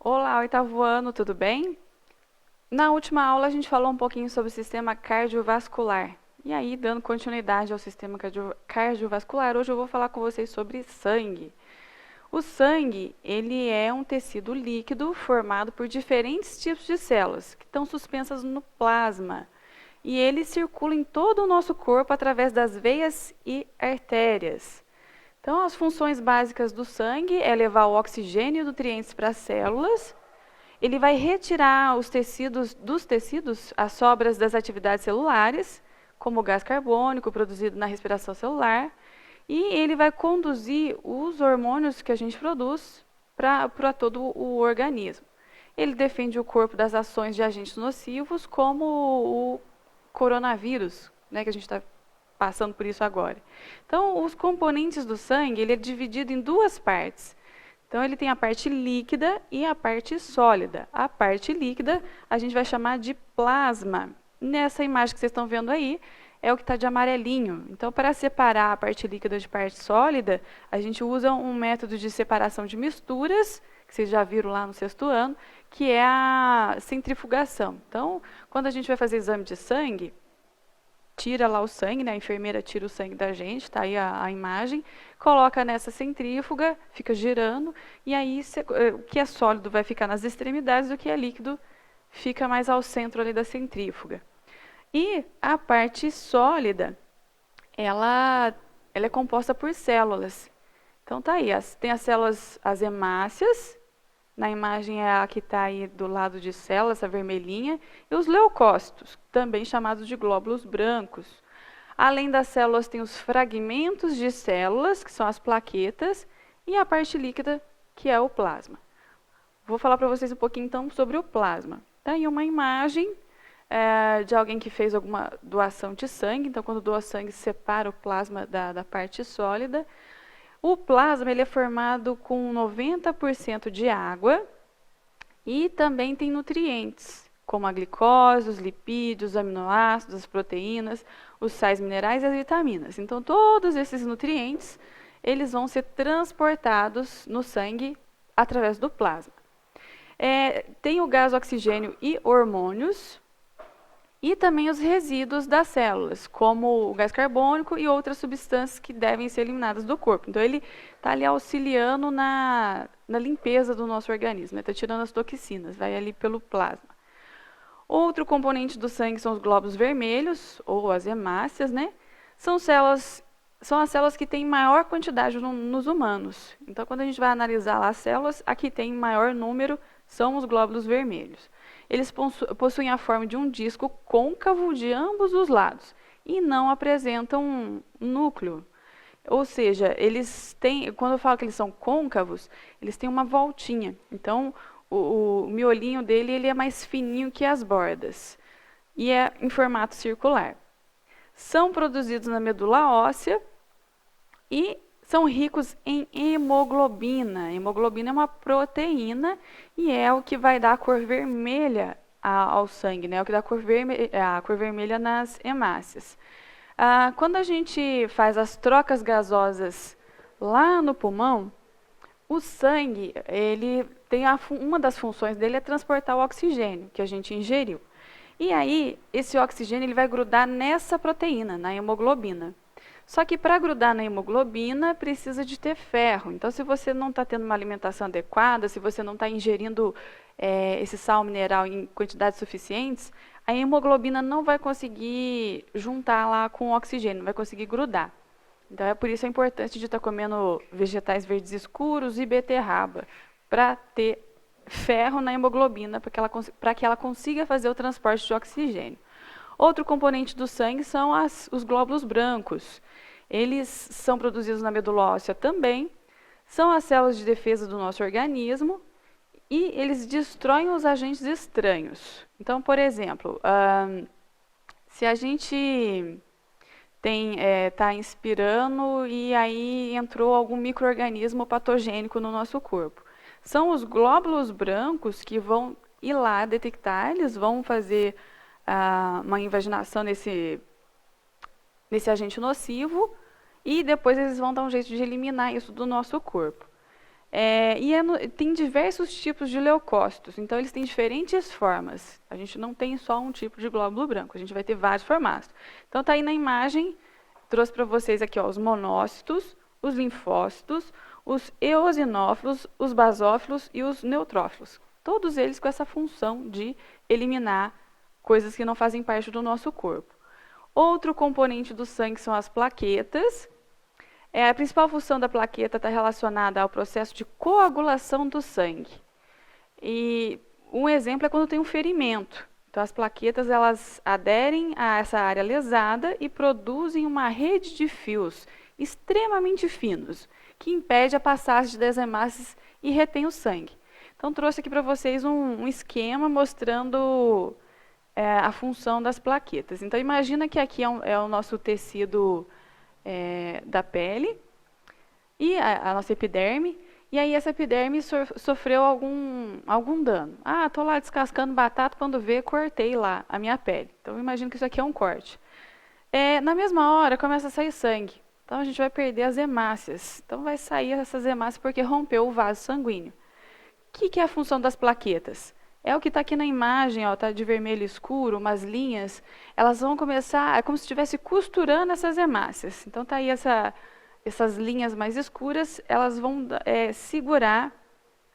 Olá, oitavo ano, tudo bem? Na última aula a gente falou um pouquinho sobre o sistema cardiovascular. E aí, dando continuidade ao sistema cardiovascular, hoje eu vou falar com vocês sobre sangue. O sangue, ele é um tecido líquido formado por diferentes tipos de células que estão suspensas no plasma. E ele circula em todo o nosso corpo através das veias e artérias. Então, as funções básicas do sangue é levar o oxigênio e nutrientes para as células. Ele vai retirar os tecidos dos tecidos, as sobras das atividades celulares, como o gás carbônico produzido na respiração celular, e ele vai conduzir os hormônios que a gente produz para todo o organismo. Ele defende o corpo das ações de agentes nocivos, como o coronavírus, né, que a gente está passando por isso agora. Então, os componentes do sangue, ele é dividido em duas partes. Então, ele tem a parte líquida e a parte sólida. A parte líquida a gente vai chamar de plasma. Nessa imagem que vocês estão vendo aí, é o que está de amarelinho. Então, para separar a parte líquida de parte sólida, a gente usa um método de separação de misturas, que vocês já viram lá no sexto ano, que é a centrifugação. Então, quando a gente vai fazer exame de sangue, tira lá o sangue, né? A enfermeira tira o sangue da gente, está aí a imagem, coloca nessa centrífuga, fica girando, e aí o que é sólido vai ficar nas extremidades, o que é líquido fica mais ao centro ali da centrífuga. E a parte sólida, ela é composta por células. Então tá aí, tem as células, as hemácias, na imagem é a que está aí do lado de célula, essa vermelhinha, e os leucócitos, também chamados de glóbulos brancos. Além das células, tem os fragmentos de células, que são as plaquetas, e a parte líquida, que é o plasma. Vou falar para vocês um pouquinho, então, sobre o plasma. Está aí uma imagem de alguém que fez alguma doação de sangue. Então, quando doa sangue, separa o plasma da parte sólida. O plasma ele é formado com 90% de água e também tem nutrientes, como a glicose, os lipídios, os aminoácidos, as proteínas, os sais minerais e as vitaminas. Então, todos esses nutrientes, eles vão ser transportados no sangue através do plasma. Tem o gás oxigênio e hormônios, e também os resíduos das células, como o gás carbônico e outras substâncias que devem ser eliminadas do corpo. Então, ele está ali auxiliando na limpeza do nosso organismo, está tirando as toxinas, vai ali pelo plasma. Outro componente do sangue são os glóbulos vermelhos, ou as hemácias, né? São as células que têm maior quantidade nos humanos. Então, quando a gente vai analisar lá as células, a que tem maior número são os glóbulos vermelhos. Eles possuem a forma de um disco côncavo de ambos os lados e não apresentam núcleo. Ou seja, eles têm, quando eu falo que eles são côncavos, eles têm uma voltinha. Então, o miolinho dele ele é mais fininho que as bordas e é em formato circular. São produzidos na medula óssea e são ricos em hemoglobina. A hemoglobina é uma proteína e é o que vai dar a cor vermelha ao sangue, né? É o que dá a cor vermelha nas hemácias. Quando a gente faz as trocas gasosas lá no pulmão, o sangue, ele tem uma das funções dele é transportar o oxigênio que a gente ingeriu. E aí, esse oxigênio ele vai grudar nessa proteína, na hemoglobina. Só que para grudar na hemoglobina precisa de ter ferro. Então, se você não está tendo uma alimentação adequada, se você não está ingerindo esse sal mineral em quantidades suficientes, a hemoglobina não vai conseguir juntar lá com o oxigênio, não vai conseguir grudar. Então, por isso a importância de estar comendo vegetais verdes escuros e beterraba, para ter ferro na hemoglobina, para que ela consiga fazer o transporte de oxigênio. Outro componente do sangue são os glóbulos brancos. Eles são produzidos na medula óssea também, são as células de defesa do nosso organismo e eles destroem os agentes estranhos. Então, por exemplo, se a gente está inspirando e aí entrou algum micro-organismo patogênico no nosso corpo, são os glóbulos brancos que vão ir lá detectar, eles vão fazer uma invaginação nesse agente nocivo e depois eles vão dar um jeito de eliminar isso do nosso corpo. Tem diversos tipos de leucócitos, então eles têm diferentes formas. A gente não tem só um tipo de glóbulo branco, a gente vai ter vários formatos. Então está aí na imagem, trouxe para vocês aqui ó, os monócitos, os linfócitos, os eosinófilos, os basófilos e os neutrófilos. Todos eles com essa função de eliminar coisas que não fazem parte do nosso corpo. Outro componente do sangue são as plaquetas. A principal função da plaqueta está relacionada ao processo de coagulação do sangue. E um exemplo é quando tem um ferimento. Então, as plaquetas elas aderem a essa área lesada e produzem uma rede de fios extremamente finos, que impede a passagem das hemácias e retém o sangue. Então, trouxe aqui para vocês um esquema mostrando a função das plaquetas. Então, imagina que aqui é o nosso tecido da pele e a nossa epiderme, e aí essa epiderme sofreu algum dano. Ah, estou lá descascando batata, quando vê, cortei lá a minha pele. Então, imagina que isso aqui é um corte. Na mesma hora, começa a sair sangue. Então, a gente vai perder as hemácias. Então, vai sair essas hemácias porque rompeu o vaso sanguíneo. O que é a função das plaquetas? É o que está aqui na imagem, está de vermelho escuro, umas linhas. Elas vão começar, é como se estivesse costurando essas hemácias. Então, está aí essas linhas mais escuras, elas vão segurar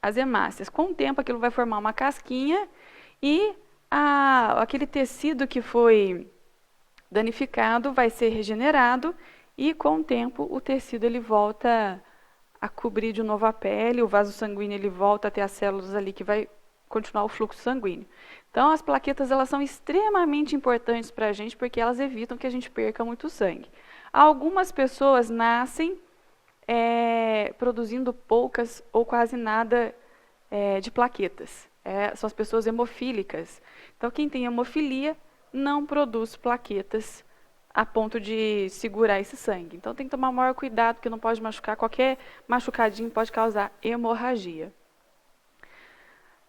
as hemácias. Com o tempo, aquilo vai formar uma casquinha e aquele tecido que foi danificado vai ser regenerado e, com o tempo, o tecido ele volta a cobrir de novo a pele, o vaso sanguíneo ele volta a ter as células ali que vai continuar o fluxo sanguíneo. Então, as plaquetas elas são extremamente importantes para a gente porque elas evitam que a gente perca muito sangue. Algumas pessoas nascem produzindo poucas ou quase nada de plaquetas. São as pessoas hemofílicas. Então, quem tem hemofilia não produz plaquetas a ponto de segurar esse sangue. Então, tem que tomar maior cuidado, porque não pode machucar. Qualquer machucadinho pode causar hemorragia.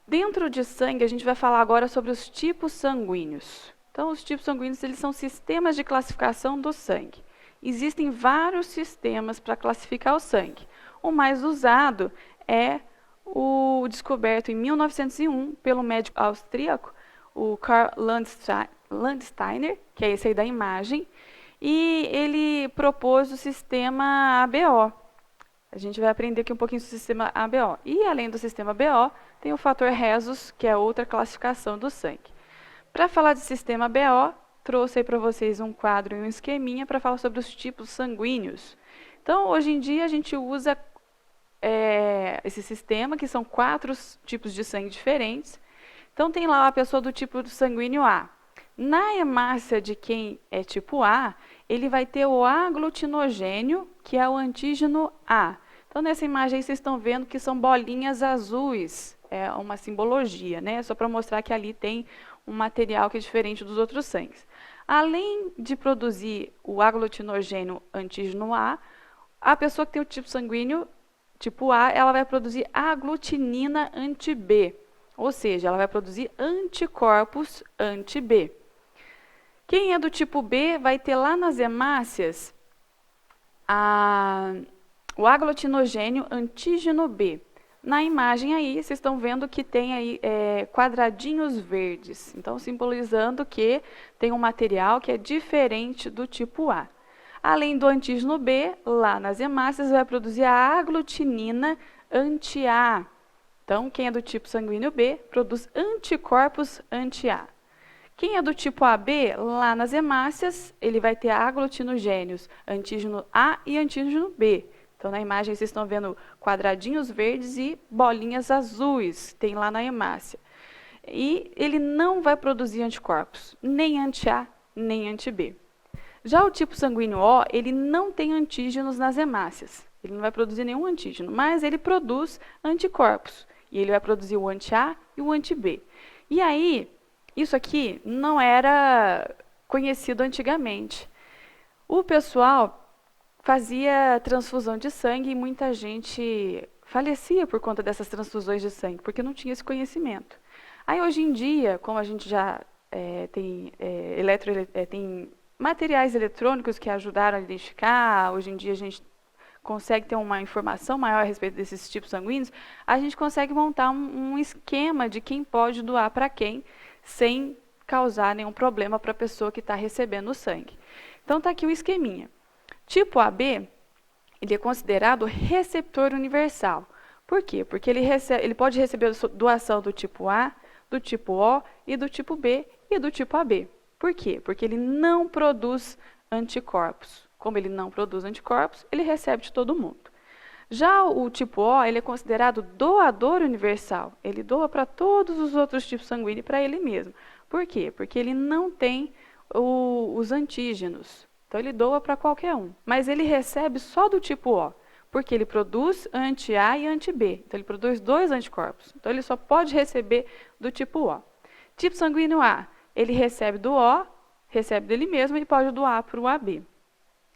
Dentro de sangue, a gente vai falar agora sobre os tipos sanguíneos. Então, os tipos sanguíneos eles são sistemas de classificação do sangue. Existem vários sistemas para classificar o sangue. O mais usado é o descoberto em 1901 pelo médico austríaco, o Karl Landsteiner, que é esse aí da imagem, e ele propôs o sistema ABO. A gente vai aprender aqui um pouquinho sobre o sistema ABO. E além do sistema ABO, tem o fator Rhesus, que é outra classificação do sangue. Para falar de sistema ABO, trouxe aí para vocês um quadro e um esqueminha para falar sobre os tipos sanguíneos. Então, hoje em dia, a gente usa esse sistema, que são 4 tipos de sangue diferentes. Então, tem lá a pessoa do tipo sanguíneo A. Na hemácia de quem é tipo A, ele vai ter o aglutinogênio, que é o antígeno A. Então, nessa imagem aí, vocês estão vendo que são bolinhas azuis. É uma simbologia, né? Só para mostrar que ali tem um material que é diferente dos outros sangues. Além de produzir o aglutinogênio antígeno A, a pessoa que tem o tipo sanguíneo tipo A, ela vai produzir aglutinina anti-B. Ou seja, ela vai produzir anticorpos anti-B. Quem é do tipo B vai ter lá nas hemácias o aglutinogênio antígeno B. Na imagem aí, vocês estão vendo que tem aí quadradinhos verdes. Então, simbolizando que tem um material que é diferente do tipo A. Além do antígeno B, lá nas hemácias vai produzir a aglutinina anti-A. Então, quem é do tipo sanguíneo B, produz anticorpos anti-A. Quem é do tipo AB, lá nas hemácias, ele vai ter aglutinogênios antígeno A e antígeno B. Então, na imagem, vocês estão vendo quadradinhos verdes e bolinhas azuis, tem lá na hemácia. E ele não vai produzir anticorpos, nem anti-A, nem anti-B. Já o tipo sanguíneo O, ele não tem antígenos nas hemácias. Ele não vai produzir nenhum antígeno, mas ele produz anticorpos. E ele vai produzir o anti-A e o anti-B. E aí, isso aqui não era conhecido antigamente. O pessoal fazia transfusão de sangue e muita gente falecia por conta dessas transfusões de sangue, porque não tinha esse conhecimento. Aí, hoje em dia, como a gente já tem materiais eletrônicos que ajudaram a identificar, hoje em dia a gente consegue ter uma informação maior a respeito desses tipos sanguíneos, a gente consegue montar um esquema de quem pode doar para quem, sem causar nenhum problema para a pessoa que está recebendo o sangue. Então está aqui o esqueminha. Tipo AB, ele é considerado receptor universal. Por quê? Porque ele pode receber doação do tipo A, do tipo O e do tipo B e do tipo AB. Por quê? Porque ele não produz anticorpos. Como ele não produz anticorpos, ele recebe de todo mundo. Já o tipo O, ele é considerado doador universal. Ele doa para todos os outros tipos sanguíneos e para ele mesmo. Por quê? Porque ele não tem os antígenos. Então, ele doa para qualquer um. Mas ele recebe só do tipo O, porque ele produz anti-A e anti-B. Então, ele produz 2 anticorpos. Então, ele só pode receber do tipo O. Tipo sanguíneo A, ele recebe do O, recebe dele mesmo e pode doar para o AB.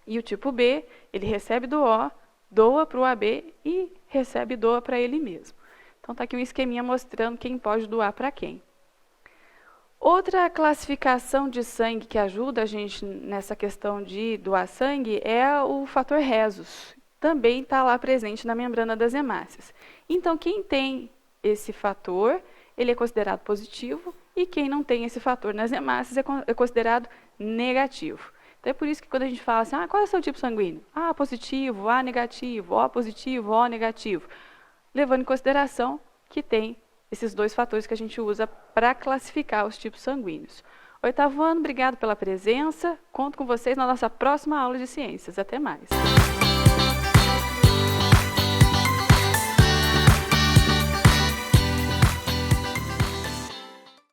E o tipo B, ele recebe do O, doa para o AB e recebe e doa para ele mesmo. Então, está aqui um esqueminha mostrando quem pode doar para quem. Outra classificação de sangue que ajuda a gente nessa questão de doar sangue é o fator Rhesus. Também está lá presente na membrana das hemácias. Então, quem tem esse fator, ele é considerado positivo, e quem não tem esse fator nas hemácias é considerado negativo. Então, é por isso que quando a gente fala assim, qual é o seu tipo sanguíneo? A positivo, A negativo, O positivo, O negativo. Levando em consideração que tem esses 2 fatores que a gente usa para classificar os tipos sanguíneos. 8º ano, obrigado pela presença. Conto com vocês na nossa próxima aula de ciências. Até mais.